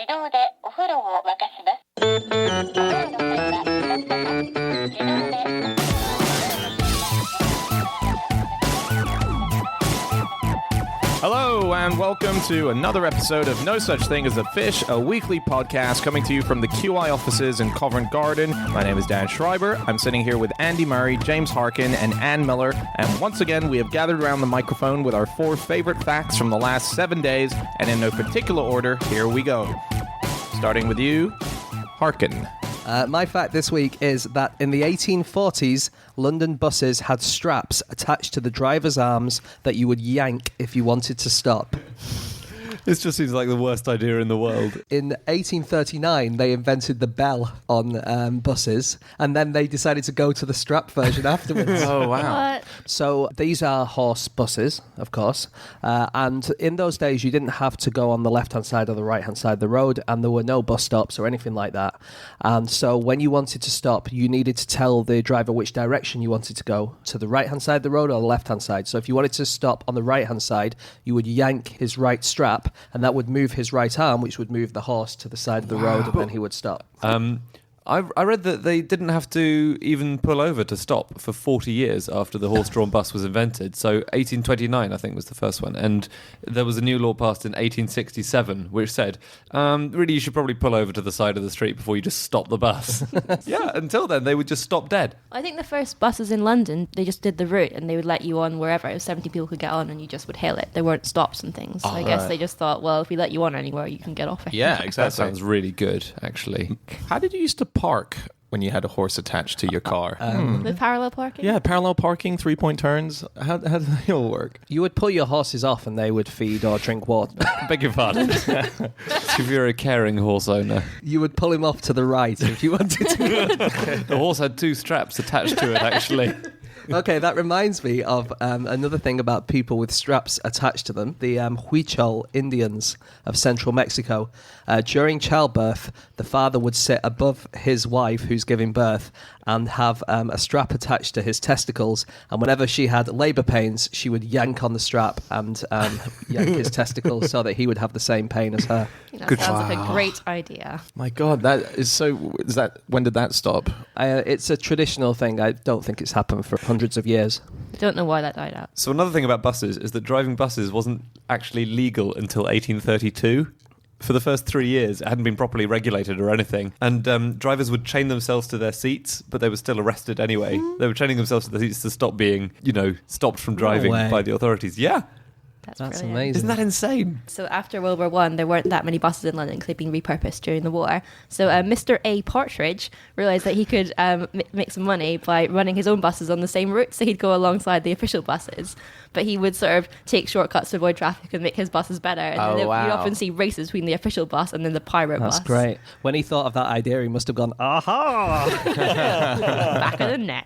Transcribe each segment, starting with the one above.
自動でお風呂を沸かします。お風呂の際は自動で。Hello and welcome to another episode of No Such Thing as a Fish, a weekly podcast coming to you from the QI offices in Covent Garden. My name is Dan Schreiber. I'm sitting here with Andy Murray, James Harkin, and Anne Miller. And once again, we have gathered around the microphone with our 4 favorite facts from the last 7 days. And in no particular order, here we go. Starting with you, Harkin. My fact this week is that in the 1840s, London buses had straps attached to the driver's arms that you would yank if you wanted to stop. This just seems like the worst idea in the world. In 1839, they invented the bell on buses, and then they decided to go to the strap version afterwards. Oh, wow. What? So these are horse buses, of course, and in those days you didn't have to go on the left-hand side or the right-hand side of the road, and there were no bus stops or anything like that. And so when you wanted to stop, you needed to tell the driver which direction you wanted to go, to the right-hand side of the road or the left-hand side. So if you wanted to stop on the right-hand side, you would yank his right strap, and that would move his right arm, which would move the horse to the side of the road, and then he would stop. I read that they didn't have to even pull over to stop for 40 years after the horse-drawn bus was invented. So 1829, I think, was the first one. And there was a new law passed in 1867 which said, really, you should probably pull over to the side of the street before you just stop the bus. Yeah, until then, they would just stop dead. I think the first buses in London, they just did the route and they would let you on wherever. It was 70 people could get on and you just would hail it. There weren't stops and things. So I guess they just thought, well, if we let you on anywhere, you can get off it. Yeah, exactly. That sounds really good, actually. How did you used to park when you had a horse attached to your car? With parallel parking? Yeah, parallel parking, 3-point turns. How did they all work? You would pull your horses off and they would feed or drink water. Beg your pardon. If you're a caring horse owner. You would pull him off to the right if you wanted to. The horse had 2 straps attached to it, actually. Okay, that reminds me of another thing about people with straps attached to them. The Huichol Indians of central Mexico. During childbirth, the father would sit above his wife who's giving birth and have a strap attached to his testicles. And whenever she had labour pains, she would yank on the strap and yank his testicles so that he would have the same pain as her. That sounds like a great idea. My God, that is so... When did that stop? It's a traditional thing. I don't think it's happened for hundreds of years. I don't know why that died out. So another thing about buses is that driving buses wasn't actually legal until 1832. For the first 3 years, it hadn't been properly regulated or anything. And drivers would chain themselves to their seats, but they were still arrested anyway. They were chaining themselves to their seats to stop being, stopped from driving by the authorities. Yeah. That's amazing. Isn't that insane? So after World War I, there weren't that many buses in London because they'd been repurposed during the war. So Mr. A. Partridge realised that he could make some money by running his own buses on the same route. So he'd go alongside the official buses. But he would sort of take shortcuts to avoid traffic and make his buses better. And you'd often see races between the official bus and then the pirate bus. That's great. When he thought of that idea, he must have gone, aha! Back of the net.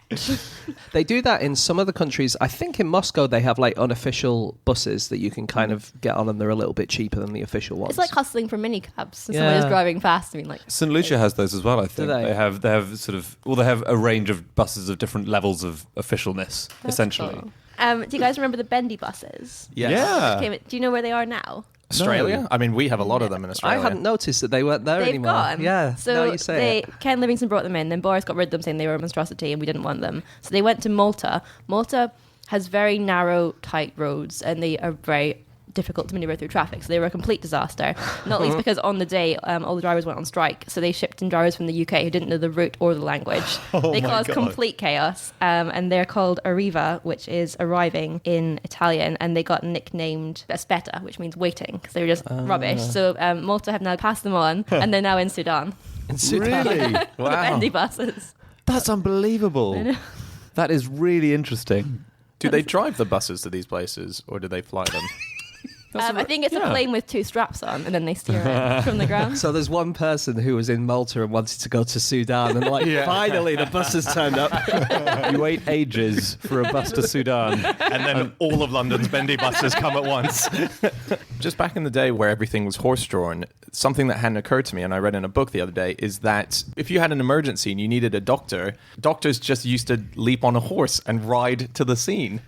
They do that in some other countries. I think in Moscow they have like unofficial buses that you can kind of get on and they're a little bit cheaper than the official ones. It's like hustling for minicabs. So Yeah. someone is driving fast. I mean, like... St. Lucia has those as well, I think. Do they? They have they have a range of buses of different levels of officialness, essentially. Cool. Do you guys remember the bendy buses? Yes. Yeah. Do you know where they are now? Australia? I mean, we have a lot of them in Australia. I hadn't noticed that they weren't there They've anymore. gone. Yeah, So now you say it. Ken Livingstone brought them in, then Boris got rid of them saying they were a monstrosity and we didn't want them. So they went to Malta. Malta has very narrow, tight roads and they are very difficult to maneuver through traffic. So they were a complete disaster. Not least because on the day, all the drivers went on strike. So they shipped in drivers from the UK who didn't know the route or the language. They caused complete chaos. And they're called Arriva, which is arriving in Italian. And they got nicknamed Aspetta, which means waiting, because they were just rubbish. So Malta have now passed them on and they're now in Sudan. In Sudan. Really? The bendy buses. That's unbelievable. That is really interesting. Do they drive the buses to these places or do they fly them? I think it's a plane with 2 straps on and then they steer it from the ground. So there's one person who was in Malta and wanted to go to Sudan and finally the bus has turned up. You wait ages for a bus to Sudan. And then all of London's bendy buses come at once. Just back in the day where everything was horse-drawn, something that hadn't occurred to me, and I read in a book the other day, is that if you had an emergency and you needed a doctor, doctors just used to leap on a horse and ride to the scene.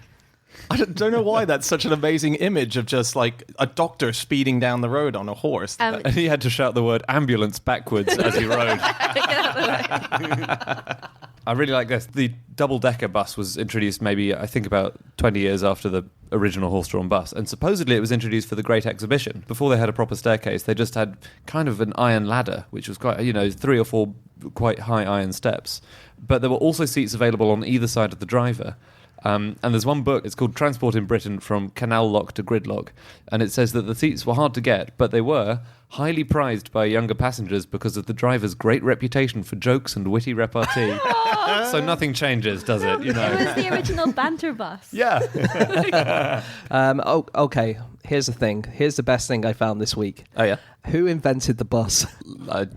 I don't know why that's such an amazing image of just like a doctor speeding down the road on a horse. And he had to shout the word ambulance backwards as he rode. I really like this. The double-decker bus was introduced maybe, I think, about 20 years after the original horse-drawn bus. And supposedly it was introduced for the Great Exhibition. Before they had a proper staircase, they just had kind of an iron ladder, which was quite, 3 or 4 quite high iron steps. But there were also seats available on either side of the driver. And there's one book, it's called Transport in Britain from Canal Lock to Gridlock. And it says that the seats were hard to get, but they were highly prized by younger passengers because of the driver's great reputation for jokes and witty repartee. So nothing changes, does it? It was the original banter bus. Yeah. Okay, here's the thing. Here's the best thing I found this week. Oh, yeah. Who invented the bus?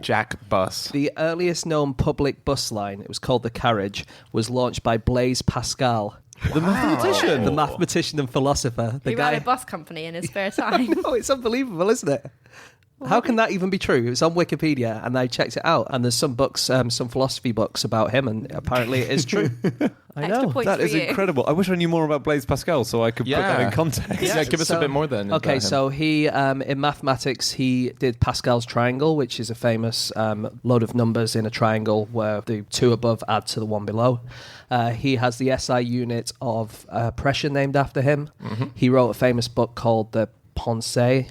Jack Bus. The earliest known public bus line, it was called the Carriage, was launched by Blaise Pascal. The mathematician. The mathematician and philosopher. The He ran a bus company in his spare I time. know, it's unbelievable, isn't it? How can that even be true? It was on Wikipedia, and I checked it out, and there's some books, some philosophy books about him, and apparently it is true. I Extra know. points That for is you. incredible. I wish I knew more about Blaise Pascal so I could put that in context. Yeah, give us a bit more then. Okay, about him. so he, in mathematics, he did Pascal's triangle, which is a famous load of numbers in a triangle where the two above add to the one below. He has the SI unit of pressure named after him. Mm-hmm. He wrote a famous book called The Pensée,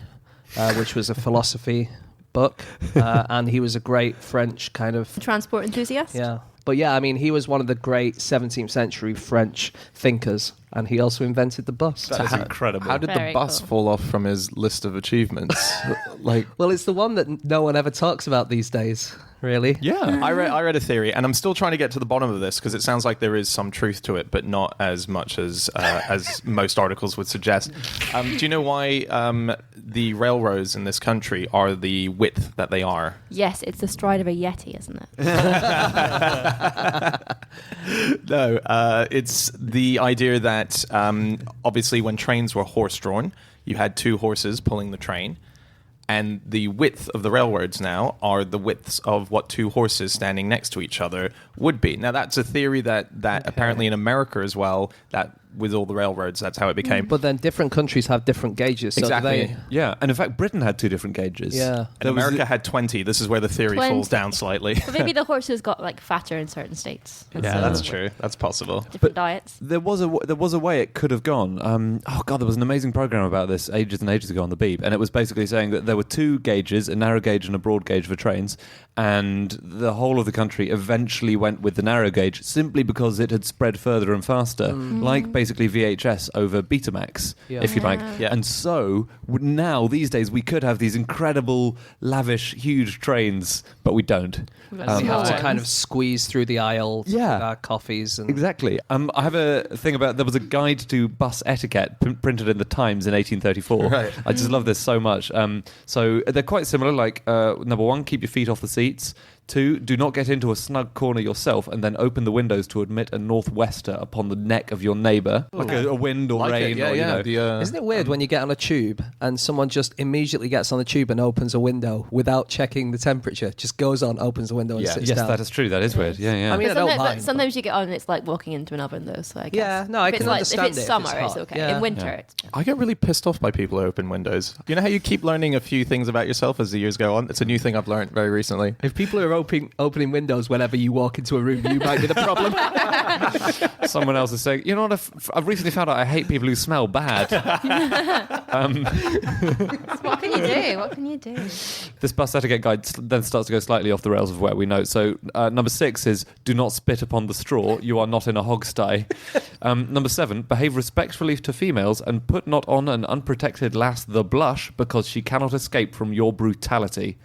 which was a philosophy book, and he was a great French kind of... Transport enthusiast? Yeah. But yeah, I mean, he was one of the great 17th century French thinkers, and he also invented the bus. That is incredible. How did Very the bus cool. fall off from his list of achievements? Well, it's the one that no one ever talks about these days, really. Yeah, I read a theory, and I'm still trying to get to the bottom of this because it sounds like there is some truth to it, but not as much as most articles would suggest. Do you know why the railroads in this country are the width that they are? Yes, it's the stride of a Yeti, isn't it? No, it's the idea that obviously when trains were horse-drawn, you had two horses pulling the train. And the width of the railroads now are the widths of what two horses standing next to each other would be. Now, that's a theory that apparently in America as well, that with all the railroads, that's how it became. But then different countries have different gauges. So Exactly. They, Yeah, and in fact, Britain had 2 different gauges. yeah. And America had 20. This is where the theory 20. falls down slightly. But maybe the horses got like fatter in certain states. And Yeah, so that's true. That's possible. Different diets. There was a way it could have gone. There was an amazing program about this ages and ages ago on the Beep, and it was basically saying that there were 2 gauges, a narrow gauge and a broad gauge for trains, and the whole of the country eventually went with the narrow gauge simply because it had spread further and faster, like basically VHS over Betamax, if you like. Yeah. And so now these days we could have these incredible, lavish, huge trains, but we don't. We have to kind of squeeze through the aisle Yeah. with our coffees. And Exactly. I have a thing about there was a guide to bus etiquette printed in the Times in 1834. Right. I just love this so much. So they're quite similar. Like number 1, keep your feet off the seats. 2, do not get into a snug corner yourself and then open the windows to admit a northwester upon the neck of your neighbour, like a wind or Like it, rain. yeah, or, yeah. You know. Isn't it weird when you get on a tube and someone just immediately gets on the tube and opens a window without checking the temperature? Just goes on, opens the window and Yeah. sits Yes, down. that is true. That is weird. Yeah, yeah. I mean, I don't But mind. sometimes you get on and it's like walking into an oven, though. So I guess. Yeah, no, I If it's can like, understand If it's it if summer, it's it's, hot. okay. Yeah. In winter, Yeah. it's I get really pissed off by people who open windows. You know how you keep learning a few things about yourself as the years go on? It's a new thing I've learned very recently. If people are opening windows whenever you walk into a room, you might be the problem. Someone else is saying, you know what? I've recently found out I hate people who smell bad. what can you do? What can you do? This bus etiquette guide then starts to go slightly off the rails of where we know. So number 6 is do not spit upon the straw. You are not in a hogsty. Number 7, behave respectfully to females and put not on an unprotected lass the blush because she cannot escape from your brutality.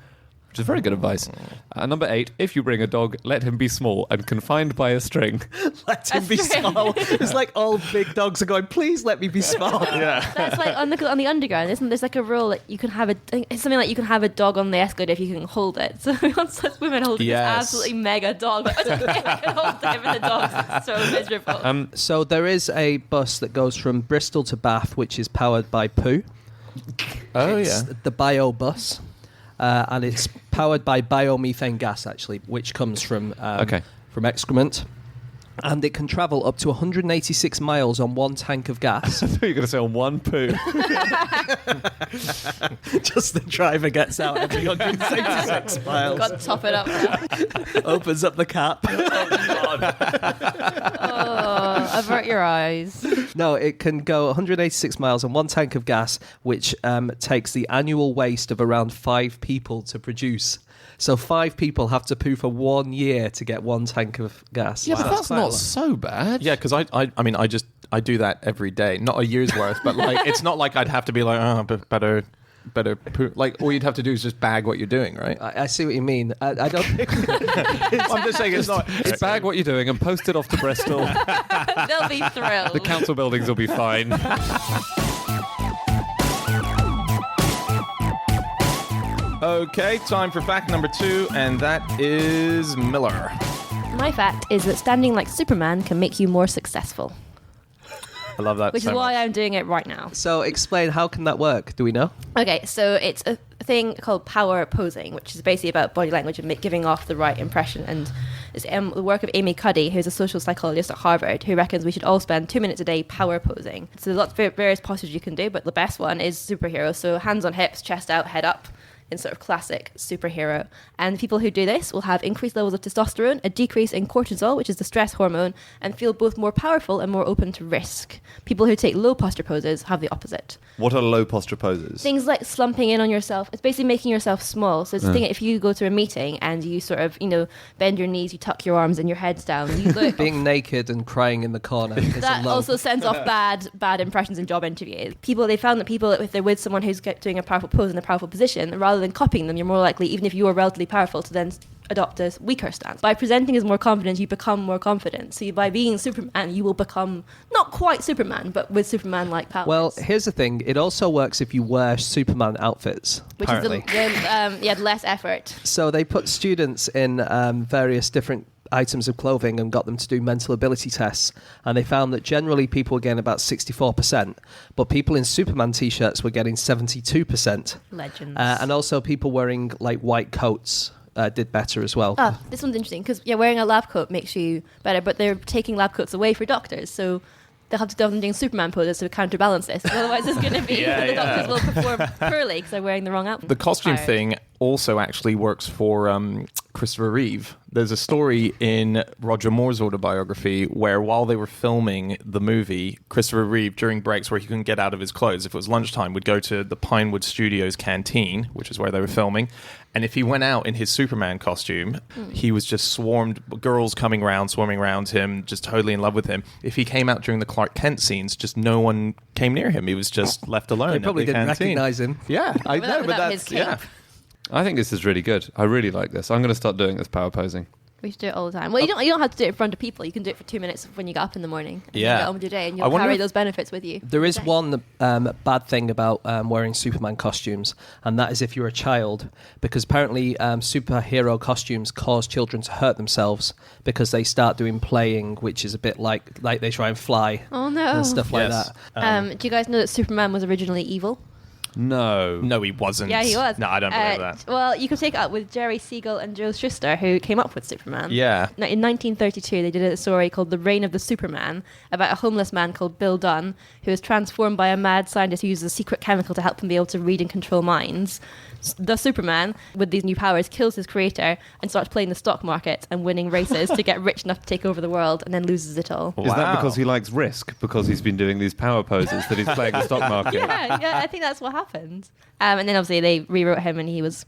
Which is very good advice. Number 8, if you bring a dog, let him be small and confined by a string. Let him be small. It's like all big dogs are going, please let me be small. Yeah. That's like on the underground, isn't there's like a rule that you can have it's something like you can have a dog on the escalator if you can hold it. So once women holding Yes. this absolutely mega dog, but I don't think I can hold it, and the dog's so miserable. So there is a bus that goes from Bristol to Bath, which is powered by poo. Oh, It's yeah. the bio bus. And it's powered by biomethane gas, actually, which comes from Okay. from excrement. and it can travel up to 186 miles on one tank of gas. I thought you were going to say on one poo. Just the driver gets out every 186 miles, Got to top it up now. opens up the cap. Oh, avert your eyes. No, it can go 186 miles on one tank of gas, which takes the annual waste of around 5 people to produce. So 5 people have to poo for 1 year to get one tank of gas. Yeah, but that's quite a not lot. so bad. Yeah, because I mean, I do that every day. Not a year's worth, but like, it's not like I'd have to be like, oh, better poo. Like, all you'd have to do is just bag what you're doing, right? I see what you mean. I don't think... I'm just saying it's not. Just bag what you're doing and post it off to Bristol. They'll be thrilled. The council buildings will be fine. Okay, time for fact number 2, and that is Miller. My fact is that standing like Superman can make you more successful, I love that which so is why much. I'm doing it right now. So explain, how can that work? Do we know? Okay, so it's a thing called power posing, which is basically about body language and giving off the right impression. And it's the work of Amy Cuddy, who's a social psychologist at Harvard, who reckons we should all spend 2 minutes a day power posing. So there's lots of various postures you can do, but the best one is superhero. So hands on hips, chest out, head up, in sort of classic superhero. And people who do this will have increased levels of testosterone, a decrease in cortisol, which is the stress hormone, and feel both more powerful and more open to risk. People who take low posture poses have the opposite. What are low posture poses? Things like slumping in on yourself. It's basically making yourself small. So it's the thing, if you go to a meeting and you sort of, bend your knees, you tuck your arms and your head's down, you look... Being naked and crying in the corner. That also sends off bad impressions in job interviews. They found that people, if they're with someone who's doing a powerful pose in a powerful position, rather than copying them, you're more likely, even if you are relatively powerful, to then adopt a weaker stance. By presenting as more confident, you become more confident. So by being Superman, you will become not quite Superman, but with Superman-like powers. Well, here's the thing. It also works if you wear Superman outfits, which apparently. is less effort. So they put students in various different items of clothing and got them to do mental ability tests, and they found that generally people were getting about 64%, but people in Superman t-shirts were getting 72%. Legends. And also people wearing like white coats did better as well. Oh, this one's interesting because wearing a lab coat makes you better, but they're taking lab coats away for doctors, so they'll have to do them doing Superman poses to counterbalance this. Otherwise, it's going to be the doctors will perform poorly because they're wearing the wrong outfit. The costume thing also actually works for Christopher Reeve. There's a story in Roger Moore's autobiography where while they were filming the movie, Christopher Reeve, during breaks where he couldn't get out of his clothes, if it was lunchtime, would go to the Pinewood Studios canteen, which is where they were filming. And if he went out in his Superman costume, he was just swarmed, girls swarming around him, just totally in love with him. If he came out during the Clark Kent scenes, just no one came near him. He was just left alone. They probably at the didn't canteen. recognize him. Yeah, I know, but without his that's cape. I think this is really good. I really like this. I'm going to start doing this power posing. We should do it all the time. Well, you don't have to do it in front of people. You can do it for 2 minutes when you get up in the morning. And Yeah. you get on with your day, and I you'll wonder carry if- those benefits with you. There is one bad thing about wearing Superman costumes, and that is if you're a child, because apparently superhero costumes cause children to hurt themselves because they start doing playing, which is a bit like they try and fly Oh no! and stuff like Yes. that. Do you guys know that Superman was originally evil? No. No, he wasn't. Yeah, he was. No, I don't believe that. Well, you can take it up with Jerry Siegel and Joe Shuster, who came up with Superman. Yeah. Now, in 1932, they did a story called The Reign of the Superman about a homeless man called Bill Dunn, who was transformed by a mad scientist who uses a secret chemical to help him be able to read and control minds. The Superman, with these new powers, kills his creator and starts playing the stock market and winning races to get rich enough to take over the world, and then loses it all. Is that Wow. because he likes risk? Because he's been doing these power poses that he's playing the stock market? Yeah, I think that's what happened. And then obviously they rewrote him, and he was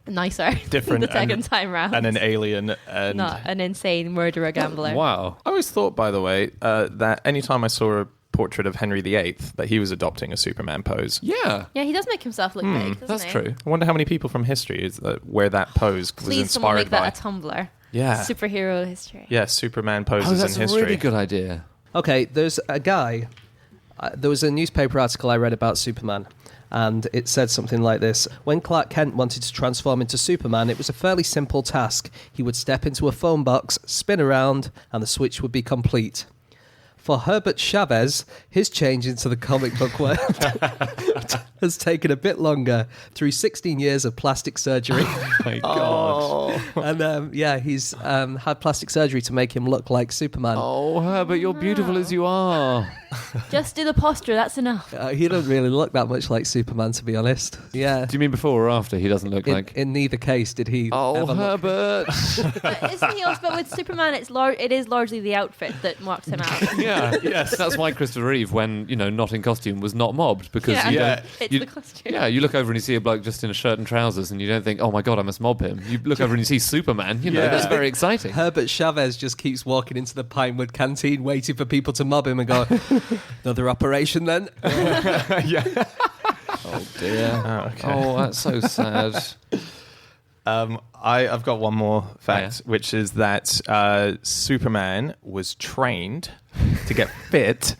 nicer Different the second and- time round. And an alien. And Not an insane murderer gambler. Wow. I always thought, by the way, that anytime I saw a portrait of Henry VIII, that he was adopting a Superman pose. Yeah. Yeah, he does make himself look big, doesn't That's he? true. I wonder how many people from history is where that pose was Please, someone inspired make by. that a Tumblr. Yeah. Superhero history. Yeah, Superman Oh, poses that's in a history. really good idea. Okay, there's a guy. There was a newspaper article I read about Superman, and it said something like this. When Clark Kent wanted to transform into Superman, it was a fairly simple task. He would step into a phone box, spin around, and the switch would be complete. For Herbert Chavez, his change into the comic book world has taken a bit longer through 16 years of plastic surgery. Oh my God. And he's had plastic surgery to make him look like Superman. Oh, Herbert, you're beautiful as you are. Just do the posture, that's enough. He doesn't really look that much like Superman, to be honest. Yeah. Do you mean before or after? He doesn't look like... In neither case did he Oh, ever look... Herbert. But isn't he also, but with Superman, it is largely the outfit that marks him out. Yeah, yes. That's why Christopher Reeve, when, not in costume, was not mobbed. Because It's the costume. Yeah, you look over and you see a bloke just in a shirt and trousers and you don't think, oh my God, I must mob him. You look over and you see Superman, that's very exciting. Herbert Chavez just keeps walking into the Pinewood canteen waiting for people to mob him and go, another operation then? Yeah. Oh dear. Oh, okay. Oh, that's so sad. I've got one more fact, which is that Superman was trained to get fit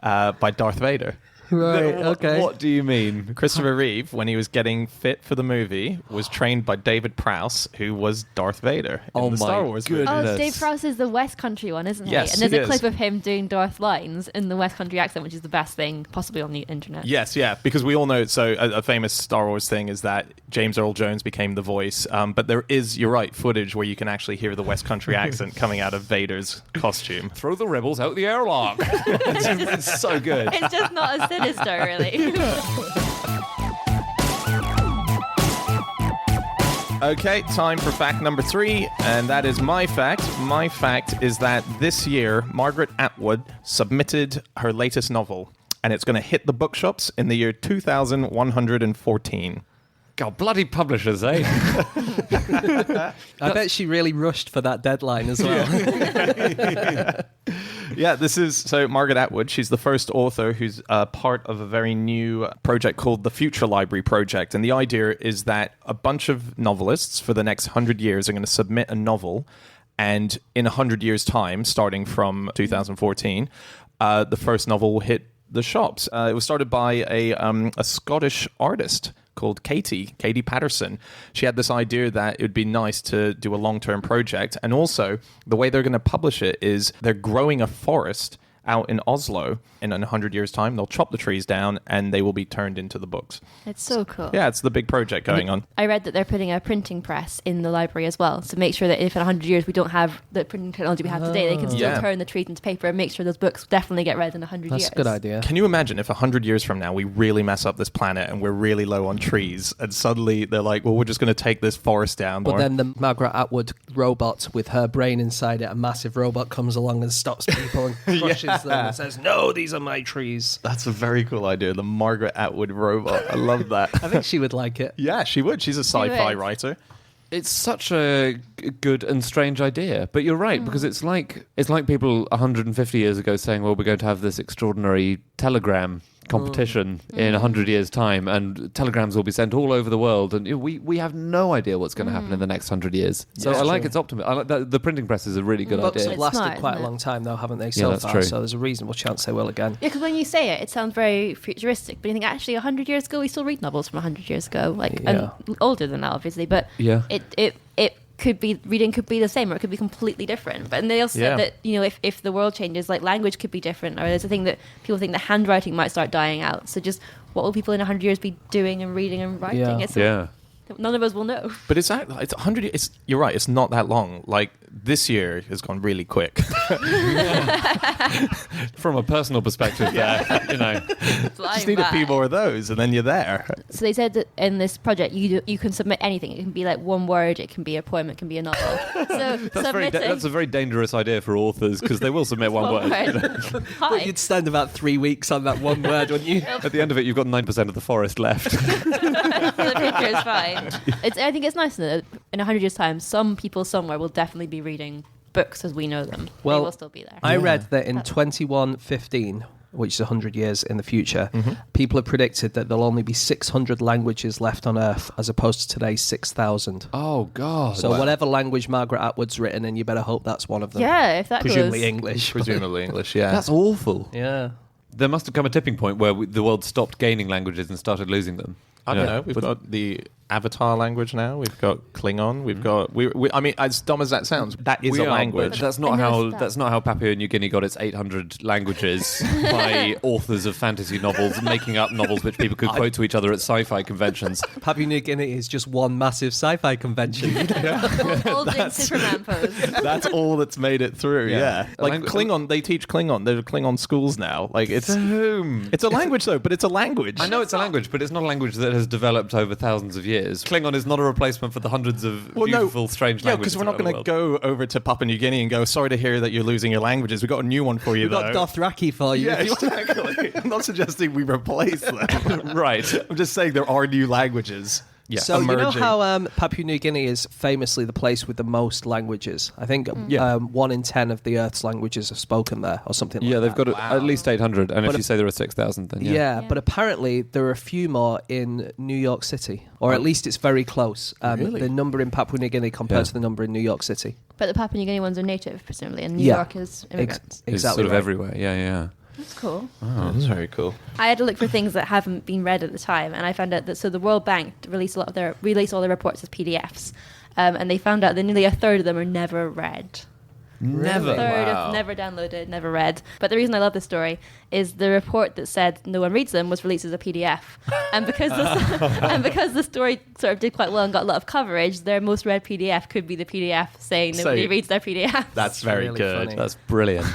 by Darth Vader. Right, okay. What do you mean? Christopher Reeve, when he was getting fit for the movie, was trained by David Prowse, who was Darth Vader in the Star Wars movie. Oh, Dave Prowse is the West Country one, isn't Yes, he? And there's he a clip is. of him doing Darth lines in the West Country accent, which is the best thing possibly on the internet. Yes, yeah, because we all know, so a famous Star Wars thing is that James Earl Jones became the voice, but there is, you're right, footage where you can actually hear the West Country accent coming out of Vader's costume. Throw the rebels out the airlock. It's so good. It's just not as sinister, really. Okay, time for fact number 3, and that is my fact. My fact is that this year, Margaret Atwood submitted her latest novel, and it's going to hit the bookshops in the year 2114. God, bloody publishers, eh? I bet she really rushed for that deadline as well. Yeah, this is, so Margaret Atwood, she's the first author who's part of a very new project called the Future Library Project. And the idea is that a bunch of novelists for the next 100 years are going to submit a novel. And in 100 years' time, starting from 2014, the first novel will hit the shops. It was started by a Scottish artist called Katie Patterson. She had this idea that it would be nice to do a long-term project, and also the way they're going to publish it is they're growing a forest out in Oslo. In 100 years' time, they'll chop the trees down and they will be turned into the books. It's so cool. Yeah, it's the big project going on. I read that they're putting a printing press in the library as well, so make sure that if in 100 years we don't have the printing technology we have today, they can still turn the trees into paper and make sure those books definitely get read in 100 years. That's a good idea. Can you imagine if 100 years from now we really mess up this planet and we're really low on trees, and suddenly they're like, well, we're just going to take this forest down. But then the Margaret Atwood robot with her brain inside it, a massive robot comes along and stops people and crushes them and says, no, these are my trees. That's a very cool idea, the Margaret Atwood robot. I love that. I think she would like it. Yeah, she would. She's a sci-fi would. writer. It's such a good and strange idea, but you're right, because it's like people 150 years ago saying, well, we're going to have this extraordinary telegram competition in 100 years' time, and telegrams will be sent all over the world, and we have no idea what's going to happen in the next 100 years. So Yeah, I like true. its optimism. I like that the printing press is a really good Books idea. have lasted smart, quite a isn't it? long time, though, haven't they, Yeah, so that's far? true. So there's a reasonable chance they will again. Yeah, because when you say it, it sounds very futuristic. But you think actually 100 years ago, we still read novels from 100 years ago, and older than that, obviously. But Yeah. it could be reading could be the same, or it could be completely different. But and they also said that if the world changes, like language could be different, or there's a thing that people think that handwriting might start dying out. So just what will people in 100 years be doing and reading and writing? Yeah. It's Yeah. none of us will know. But it's 100. You're right. It's not that long. Like this year has gone really quick. From a personal perspective, Just need a few more of those, and then you're there. So they said that in this project, you can submit anything. It can be like one word, it can be a poem, it can be a novel. So that's a very dangerous idea for authors, because they will submit one word. Hi. But you'd spend about 3 weeks on that one word, wouldn't you? At the end of it, you've got 9% of the forest left. The picture is fine. I think it's nice that in 100 years' time, some people somewhere will definitely be reading books as we know them. Well, they will still be there. I read that in 2115, which is 100 years in the future, people have predicted that there'll only be 600 languages left on Earth, as opposed to today's 6,000. Oh, God. So whatever language Margaret Atwood's written, and you better hope that's one of them. Yeah, if that Presumably goes. English. Presumably English. Yeah. That's awful. Yeah. There must have come a tipping point where the world stopped gaining languages and started losing them. I don't know. We've got the Avatar language now. We've got Klingon. We've got. I mean, as dumb as that sounds, that is a language. That's I not noticed how. that. That's not how Papua New Guinea got its 800 languages by authors of fantasy novels making up novels which people could quote to each other at sci-fi conventions. Papua New Guinea is just one massive sci-fi convention. Holding Superman pose. That's all that's made it through. Yeah, like Langu- Klingon. They teach Klingon. There are Klingon schools now. Like it's. To whom? It's a language though, but it's a language. I know it's a language, but it's not a language that has developed over thousands of years. Klingon is not a replacement for the hundreds of beautiful, strange Yeah, languages. because we're not around going the to world. go over to Papua New Guinea and go, sorry to hear that you're losing your languages. We've got a new one for you, We've got though. Dothraki for you. Yeah, exactly. I'm not suggesting we replace them. Right. I'm just saying there are new languages. Yeah. So you know emerging. how Papua New Guinea is famously the place with the most languages? I think 1 in 10 of the Earth's languages are spoken there, or something like Yeah, that. they've got at least 800, and if But you say there are 6,000, then Yeah, but apparently there are a few more in New York City, or at least it's very close. Really? The number in Papua New Guinea compared Yeah. to the number in New York City. But the Papua New Guinea ones are native, presumably, and New Yeah. York is immigrants. It's Exactly sort of right. everywhere. Yeah. That's cool. Oh, that's very cool. I had to look for things that haven't been read at the time, and I found out that the World Bank release all their reports as PDFs, and they found out that nearly a third of them are never read. Never. A third Wow. of never downloaded, never read. But the reason I love this story is the report that said no one reads them was released as a PDF, and because the story sort of did quite well and got a lot of coverage, their most read PDF could be the PDF saying nobody Say- reads their PDF. That's very really good. funny. That's brilliant.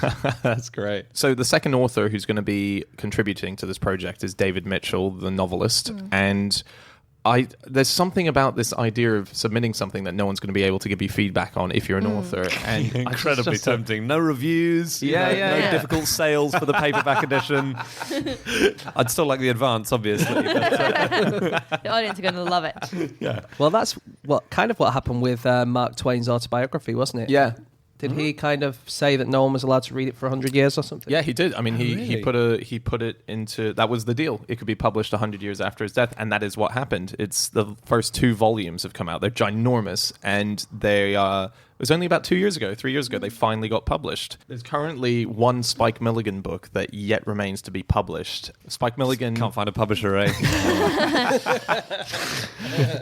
That's great. So the second author who's going to be contributing to this project is David Mitchell, the novelist, and there's something about this idea of submitting something that no one's going to be able to give you feedback on if you're an author, and Incredibly just tempting. No reviews. Yeah, no, yeah, no yeah. difficult sales for the paperback edition. I'd still like the advance, obviously. But, The audience are going to love it. Well, that's what happened with Mark Twain's autobiography, wasn't it? Yeah. Did he kind of say that no one was allowed to read it for 100 years or something? Yeah, he did. I mean, he really? put it into, that was the deal. It could be published 100 years after his death, and that is what happened. It's the first 2 volumes have come out. They're ginormous, and they it was only about 3 years ago, they finally got published. There's currently one Spike Milligan book that yet remains to be published. Spike Milligan can't find a publisher, eh?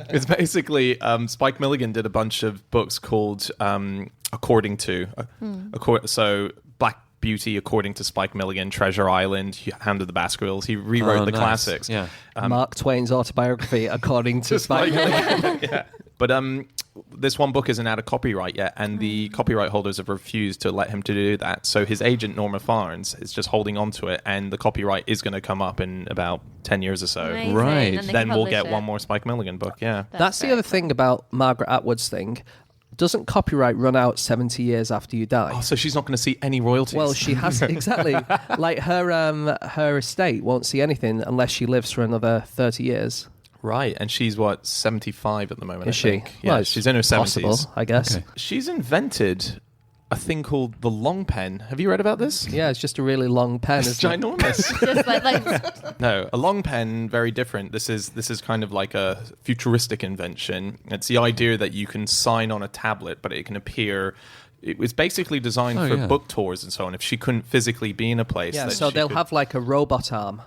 It's basically Spike Milligan did a bunch of books called According to. So Black Beauty, According to Spike Milligan, Treasure Island, Hound of the Baskervilles. He rewrote the Nice. classics. Yeah. Mark Twain's autobiography, according to Spike Milligan. Yeah. But this one book isn't out of copyright yet, and the copyright holders have refused to let him to do that. So his agent, Norma Farnes, is just holding on to it, and the copyright is going to come up in about 10 years or so. Amazing. Right. And they Then can we'll publish get it. one more Spike Milligan book, yeah. That's the very other thing about Margaret Atwood's thing. Doesn't copyright run out 70 years after you die? Oh, so she's not going to see any royalties. Well, she has exactly like her estate won't see anything unless she lives for another 30 years. Right, and she's what, 75 at the moment? Is I she? think. Yeah, Well, it's she's in her 70s. possible, I guess. Okay. She's invented a thing called the long pen. Have you read about this? Yeah, it's just a really long pen. It's Isn't it? ginormous. Just like No, a long pen, very different. This is kind of like a futuristic invention. It's the idea that you can sign on a tablet, but it can appear. It was basically designed for yeah. book tours and so on. If she couldn't physically be in a place, Yeah, that so she they'll could- have like a robot arm.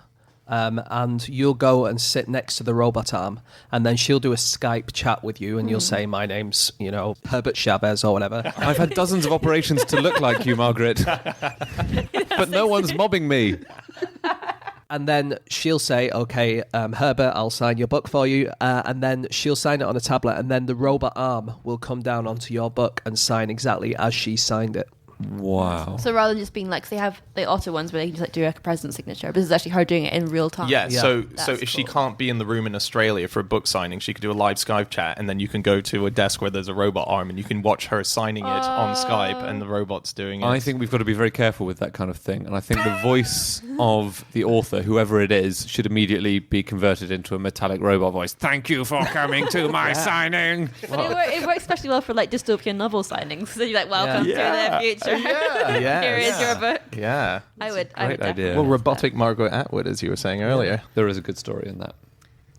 And you'll go and sit next to the robot arm, and then she'll do a Skype chat with you, and you'll say, "My name's, Herbert Chavez or whatever." I've had dozens of operations to look like you, Margaret. But no one's mobbing me. And then she'll say, "Okay, Herbert, I'll sign your book for you." And then she'll sign it on a tablet, and then the robot arm will come down onto your book and sign exactly as she signed it. Wow. so rather than just being like, 'cause they have the auto ones where they can just like do like a president signature, but this is actually her doing it in real time. Yeah, Yeah. so That's if she cool. can't be in the room in Australia for a book signing, she could do a live Skype chat, and then you can go to a desk where there's a robot arm, and you can watch her signing it on Skype, and the robot's doing it. I think we've got to be very careful with that kind of thing. And I think the voice of the author, whoever it is, should immediately be converted into a metallic robot voice. Thank you for coming to my signing. But it works especially well for like dystopian novel signings. So you're like, welcome Yeah. to the future. Yeah, Here is your book. Yeah. I would great definitely idea. Well, watch Robotic Margaret Atwood, as you were saying earlier. There is a good story in that.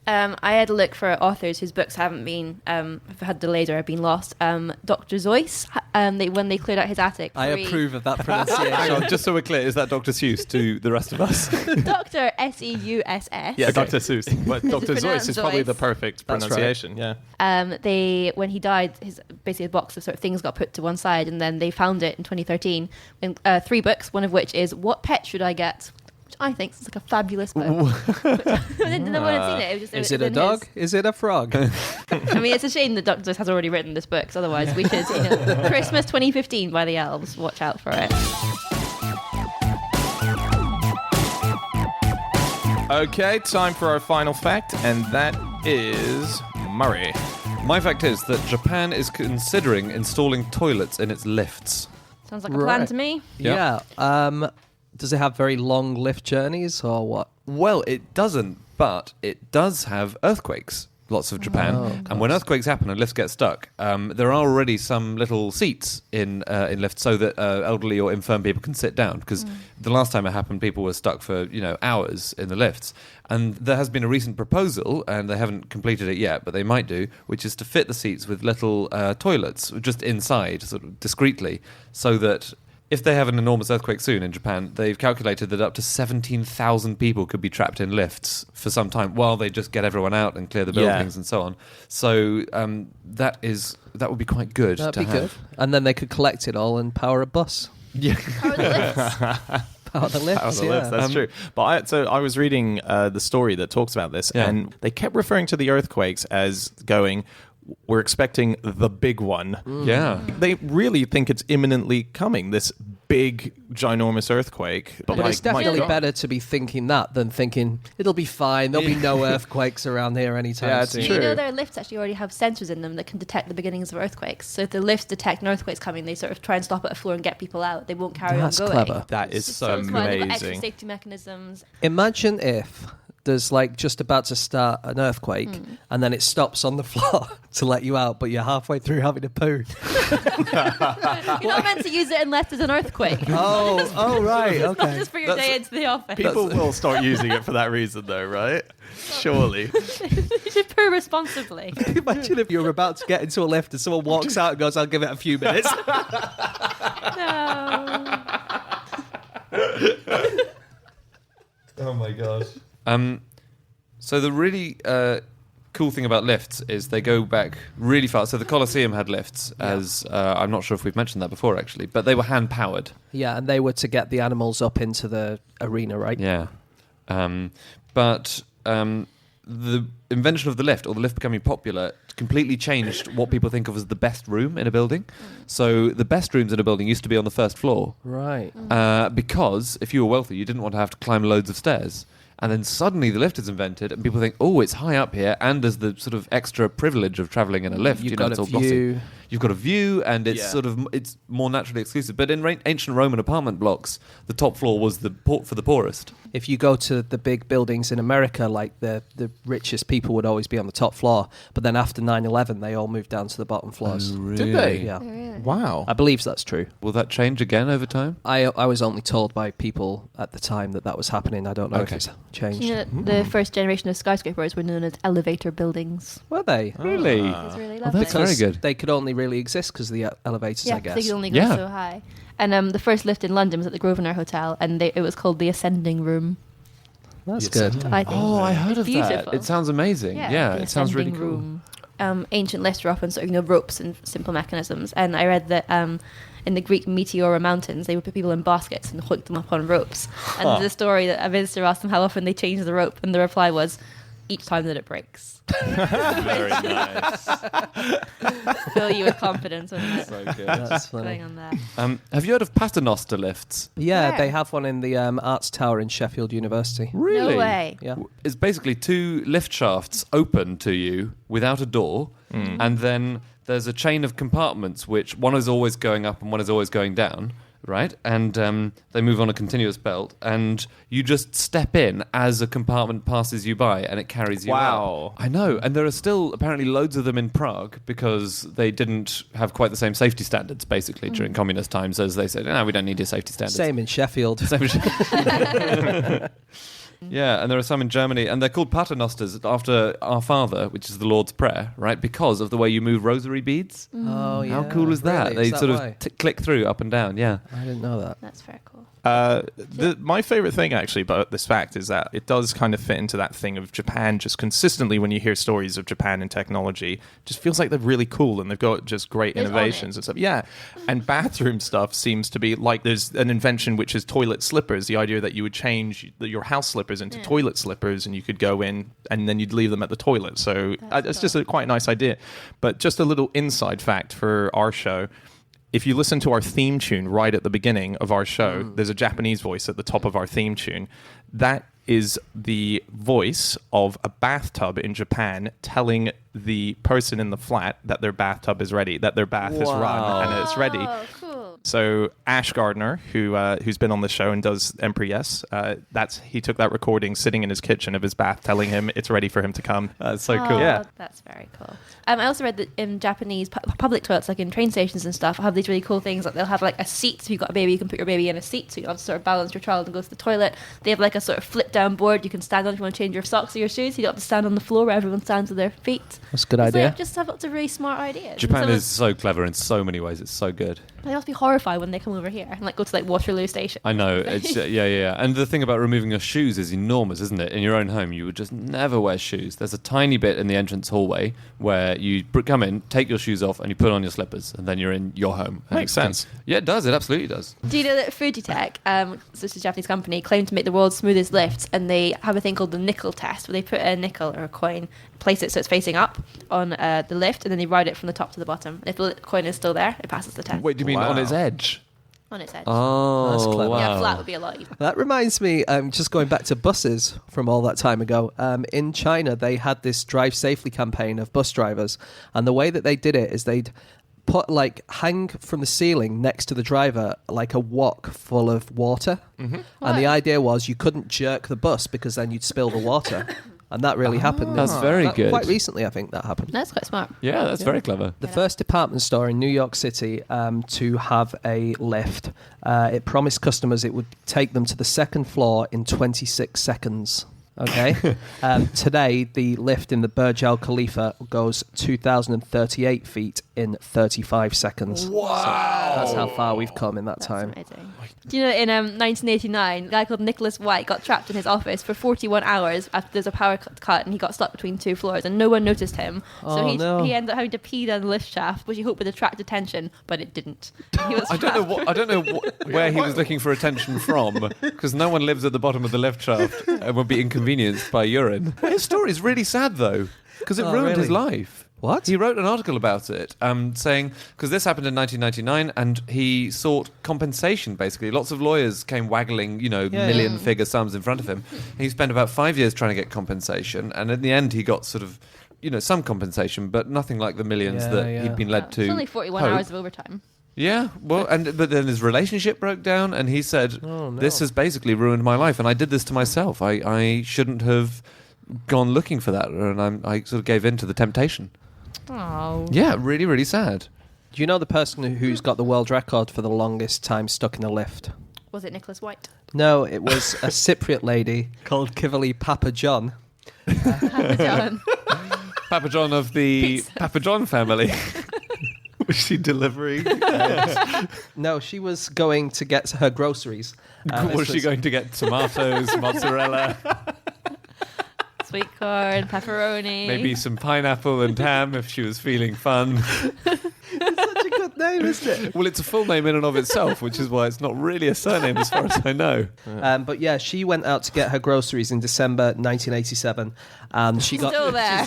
I had a look for authors whose books haven't been have had delays or have been lost. Dr. Zeus, when they cleared out his attic. I approve of that pronunciation. Hang on, just so we're clear, is that Dr. Seuss to the rest of us? Dr. Seuss. Yeah, Dr. Seuss. But Dr. Zeus is probably the perfect That's right. pronunciation. Yeah. When he died, his box of sort of things got put to one side, and then they found it in 2013 in 3 books. One of which is "What Pet Should I Get?" which I think is like a fabulous book. I didn't know I'd seen it. Is it a dog? Is it a frog? I mean, it's a shame that Dr. Seuss has already written this book, 'cause otherwise we should, Christmas 2015 by the Elves. Watch out for it. Okay, time for our final fact, and that is Murray. My fact is that Japan is considering installing toilets in its lifts. Sounds like a plan to me. Yeah. Does it have very long lift journeys or what? Well, it doesn't, but it does have earthquakes. Lots of Japan, and when earthquakes happen and lifts get stuck, there are already some little seats in lifts so that elderly or infirm people can sit down. Because the last time it happened, people were stuck for hours in the lifts. And there has been a recent proposal, and they haven't completed it yet, but they might do, which is to fit the seats with little toilets just inside, sort of discreetly, so that if they have an enormous earthquake soon in Japan, they've calculated that up to 17,000 people could be trapped in lifts for some time while they just get everyone out and clear the buildings and so on. So that would be quite good. That'd be good. And then they could collect it all and power a bus. Yeah. Power the lifts. Power the lifts, That's true. But I was reading the story that talks about this, and they kept referring to the earthquakes as going, we're expecting the big one. Yeah. They really think it's imminently coming, this big, ginormous earthquake. But it's definitely better to be thinking that than thinking, it'll be fine, there'll be no earthquakes around here anytime soon. true. Their lifts actually already have sensors in them that can detect the beginnings of earthquakes. So if the lifts detect an earthquake's coming, they sort of try and stop at a floor and get people out. They won't carry That's on going. clever. That is so it's fun. They've got extra amazing. safety mechanisms. Imagine if there's just about to start an earthquake and then it stops on the floor to let you out, but you're halfway through having a poo. You're not meant to use it unless there's an earthquake. Oh, right, It's not okay. just for your day into the office. People will start using it for that reason, though, right? Surely. You should poo responsibly. Imagine if you're about to get into a lift and someone walks out and goes, I'll give it a few minutes. No. Oh my gosh. So the really cool thing about lifts is they go back really far. So the Colosseum had lifts, as I'm not sure if we've mentioned that before actually, but they were hand powered. Yeah, and they were to get the animals up into the arena, right? Yeah. But the invention of the lift, or the lift becoming popular, completely changed what people think of as the best room in a building. So the best rooms in a building used to be on the first floor. Right. Because if you were wealthy, you didn't want to have to climb loads of stairs. And then suddenly the lift is invented, and people think, oh, it's high up here, and there's the sort of extra privilege of travelling in a lift. You've got it's a all glossy. view. You've got a view, and it's it's more naturally exclusive. But in ancient Roman apartment blocks, the top floor was for the poorest. If you go to the big buildings in America, like the richest people would always be on the top floor, but then after 9/11, they all moved down to the bottom floors. Really? Did they? Yeah. Wow. I believe that's true. Will that change again over time? I was only told by people at the time that was happening. I don't know if Okay. it's changed. You know, the first generation of skyscrapers were known as elevator buildings. Were they? Really? It's really lovely. that's very good. They could only really exist because of the elevators, Yeah, I guess. they could only go Yeah. so high. And the first lift in London was at the Grosvenor Hotel, and it was called the Ascending Room. That's Yes, good. I think. Oh, I heard It's of beautiful. that. It sounds amazing. Yeah, the it sounds really Ascending cool. Room. Ancient lifts are often sort of ropes and simple mechanisms, and I read that in the Greek Meteora Mountains, they would put people in baskets and hook them up on ropes. And there's a story that a visitor asked them how often they changed the rope, and the reply was, each time that it breaks. Very nice. Fill you with confidence when you're So good. That's putting funny. on that. Have you heard of paternoster lifts? Yeah, Where? they have one in the Arts Tower in Sheffield University. Really? No way. Yeah. It's basically 2 lift shafts open to you without a door, and then there's a chain of compartments which one is always going up and one is always going down, right? And they move on a continuous belt, and you just step in as a compartment passes you by, and it carries you out. Wow. I know, and there are still apparently loads of them in Prague because they didn't have quite the same safety standards, basically, during communist times, as they said, no, we don't need your safety standards. Same in Sheffield. Same as- Yeah, and there are some in Germany, and they're called paternosters after Our Father, which is the Lord's Prayer, right? Because of the way you move rosary beads. Oh, yeah. How cool is that? Really? They Is that sort why? of click through up and down, yeah. I didn't know that. That's very cool. My favorite thing actually about this fact is that it does kind of fit into that thing of Japan. Just consistently, when you hear stories of Japan and technology, just feels like they're really cool and they've got just great It's on innovations and stuff. Yeah, and bathroom stuff seems to be like there's an invention which is toilet slippers. The idea that you would change your house slippers into toilet slippers and you could go in and then you'd leave them at the toilet. So it's just a quite nice idea. But just a little inside fact for our show. If you listen to our theme tune right at the beginning of our show, there's a Japanese voice at the top of our theme tune. That is the voice of a bathtub in Japan telling the person in the flat that their bathtub is ready, that their bath is run and it's ready. Oh, cool. So Ash Gardner, who's been on the show and does Emperor Yes, he took that recording sitting in his kitchen of his bath, telling him it's ready for him to come. That's so cool. Yeah, That's very cool. I also read that in Japanese public toilets, like in train stations and stuff, have these really cool things. Like they'll have like a seat. So if you've got a baby, you can put your baby in a seat, so you don't have to sort of balance your child and go to the toilet. They have like a sort of flip down board you can stand on if you want to change your socks or your shoes. So you don't have to stand on the floor where everyone stands with their feet. That's a good So idea. they just have lots of really smart ideas. Japan And is so clever in so many ways. It's so good. they must be horrified when they come over here and like go to like Waterloo Station. I know. It's yeah. And the thing about removing your shoes is enormous, isn't it? In your own home, you would just never wear shoes. There's a tiny bit in the entrance hallway where you come in, take your shoes off, and you put on your slippers, and then you're in your home. And Makes sense. Yeah, it does. It absolutely does. Do you know that Fujitech, so it's a Japanese company, claimed to make the world's smoothest lifts, and they have a thing called the nickel test, where they put a nickel or a coin, place it so it's facing up on the lift, and then they ride it from the top to the bottom. And if the coin is still there, it passes the test. Wait, do you mean on its edge? On its edge. Oh, That's clever. wow. Yeah, flat would be a lot easier. That reminds me, just going back to buses from all that time ago. In China, they had this drive safely campaign of bus drivers, and the way that they did it is they'd hang from the ceiling next to the driver like a wok full of water, and the idea was you couldn't jerk the bus because then you'd spill the water. And that really happened. That's very good. Quite recently, I think that happened. That's quite smart. Yeah, that's very clever. The first department store in New York City to have a lift. It promised customers it would take them to the second floor in 26 seconds. Okay. Today, the lift in the Burj Al Khalifa goes 2,038 feet in 35 seconds. Wow. So that's how far we've come in that That's time. amazing. Do you know in 1989, a guy called Nicholas White got trapped in his office for 41 hours after there's a power cut and he got stuck between two floors and no one noticed him. So he ended up having to pee down the lift shaft, which he hoped would attract attention, but it didn't. He was I don't know where he was looking for attention from, because no one lives at the bottom of the lift shaft and would be inconvenienced by urine. His story's really sad though, because it ruined his life. What? He wrote an article about it, saying, because this happened in 1999, and he sought compensation, basically. Lots of lawyers came waggling, million-figure sums in front of him. He spent about 5 years trying to get compensation, and in the end he got sort of, some compensation, but nothing like the millions he'd been led to It's only 41 hope. hours of overtime. Yeah, well, but then his relationship broke down, and he said, "This has basically ruined my life, and I did this to myself. I shouldn't have gone looking for that, and I sort of gave in to the temptation." Oh. Yeah, really, really sad. Do you know the person who's got the world record for the longest time stuck in a lift? Was it Nicholas White? No, it was a Cypriot lady called Kivali Papa John. Papa John. Papa John of the Pizza. Papa John family. was she delivering? No, she was going to get her groceries. Was she going to get tomatoes, mozzarella, Sweet corn, pepperoni. maybe some pineapple and ham if she was feeling fun? Such a good name, isn't it? Well, it's a full name in and of itself, which is why it's not really a surname as far as I know. But yeah, she went out to get her groceries in December 1987, and she got Still there.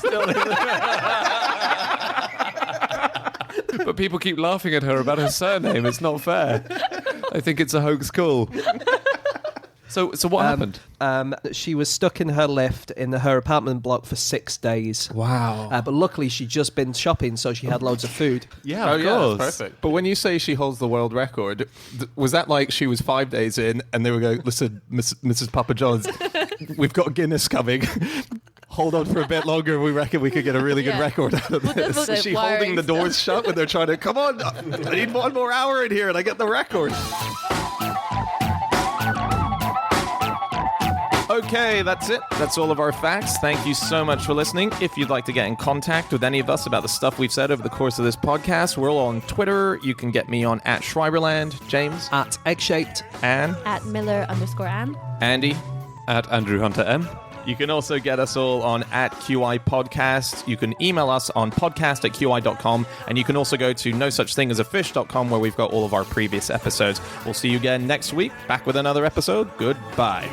But people keep laughing at her about her surname. It's not fair. I think it's a hoax call. So what happened? She was stuck in her lift in her apartment block for 6 days. Wow. But luckily, she'd just been shopping, so she had loads of food. Yeah, Oh, of yeah, course. that's perfect. But when you say she holds the world record, was that like she was 5 days in and they were going, listen, Mrs. Papa John's, we've got Guinness coming. Hold on for a bit longer. We reckon we could get a really good Yeah. record out of Well, this. that's Is she wiring holding the stuff. doors shut when they're trying to, come on, I need one more hour in here and I get the record. Okay, that's it. That's all of our facts. Thank you so much for listening. If you'd like to get in contact with any of us about the stuff we've said over the course of this podcast, we're all on Twitter. You can get me on @Schreiberland, James, At Eggshaped. Anne, At Miller_Ann. Andy. At Andrew Hunter M. You can also get us all on @QI Podcast. You can email us on podcast@qi.com, and you can also go to nosuchthingasafish.com where we've got all of our previous episodes. We'll see you again next week, back with another episode. Goodbye.